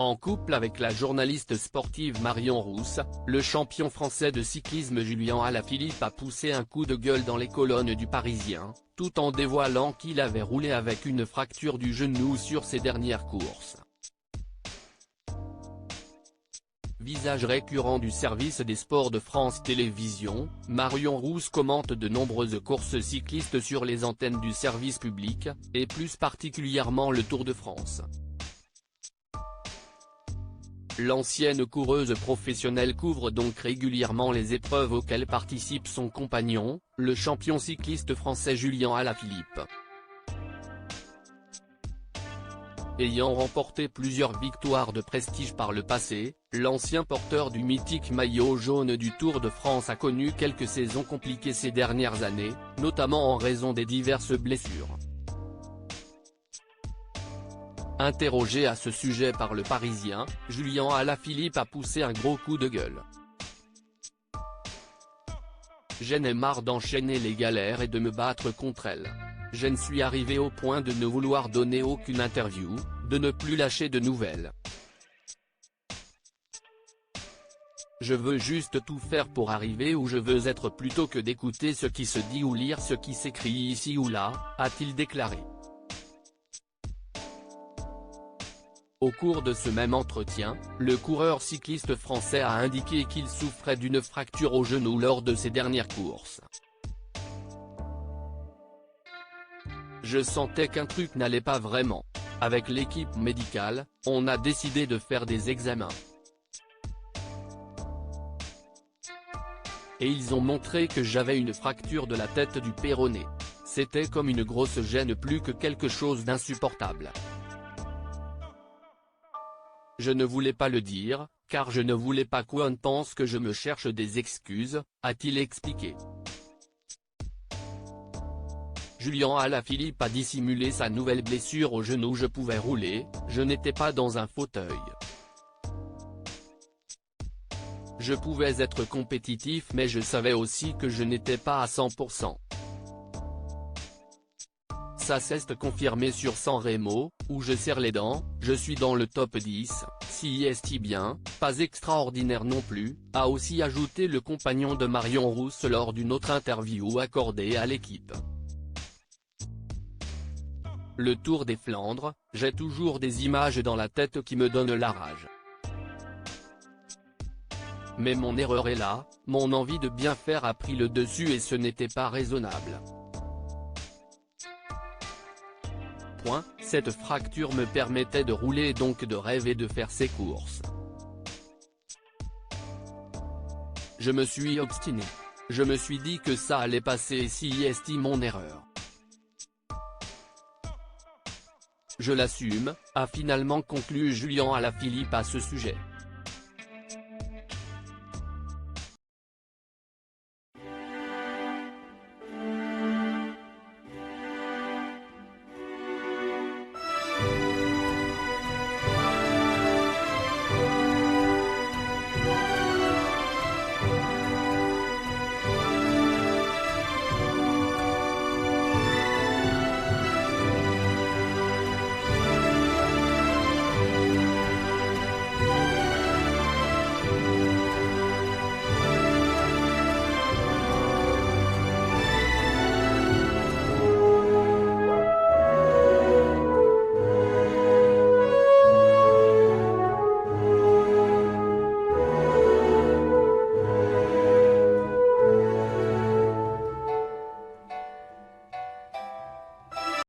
En couple avec la journaliste sportive Marion Rousse, le champion français de cyclisme Julien Alaphilippe a poussé un coup de gueule dans les colonnes du Parisien, tout en dévoilant qu'il avait roulé avec une fracture du genou sur ses dernières courses. Visage récurrent du service des sports de France Télévisions, Marion Rousse commente de nombreuses courses cyclistes sur les antennes du service public, et plus particulièrement le Tour de France. L'ancienne coureuse professionnelle couvre donc régulièrement les épreuves auxquelles participe son compagnon, le champion cycliste français Julien Alaphilippe. Ayant remporté plusieurs victoires de prestige par le passé, l'ancien porteur du mythique maillot jaune du Tour de France a connu quelques saisons compliquées ces dernières années, notamment en raison des diverses blessures. Interrogé à ce sujet par le Parisien, Julien Alaphilippe a poussé un gros coup de gueule. « J'en ai marre d'enchaîner les galères et de me battre contre elles. Je ne suis arrivé au point de ne vouloir donner aucune interview, de ne plus lâcher de nouvelles. Je veux juste tout faire pour arriver où je veux être plutôt que d'écouter ce qui se dit ou lire ce qui s'écrit ici ou là », a-t-il déclaré. Au cours de ce même entretien, le coureur cycliste français a indiqué qu'il souffrait d'une fracture au genou lors de ses dernières courses. « Je sentais qu'un truc n'allait pas vraiment. Avec l'équipe médicale, on a décidé de faire des examens. Et ils ont montré que j'avais une fracture de la tête du péroné. C'était comme une grosse gêne plus que quelque chose d'insupportable. Je ne voulais pas le dire, car je ne voulais pas qu'on pense que je me cherche des excuses », a-t-il expliqué. Julien Alaphilippe a dissimulé sa nouvelle blessure au genou. « Je pouvais rouler, je n'étais pas dans un fauteuil. Je pouvais être compétitif mais je savais aussi que je n'étais pas à 100%. Ça s'est confirmé sur Sanremo, où je serre les dents, je suis dans le top 10, si est bien, pas extraordinaire non plus », a aussi ajouté le compagnon de Marion Rousse lors d'une autre interview accordée à l'équipe. Le Tour des Flandres, j'ai toujours des images dans la tête qui me donnent la rage. Mais mon erreur est là, mon envie de bien faire a pris le dessus et ce n'était pas raisonnable. Cette fracture me permettait de rouler et donc de rêver de faire ces courses. Je me suis obstiné. Je me suis dit que ça allait passer et si est mon erreur. Je l'assume, a finalement conclu Julien Alaphilippe à ce sujet.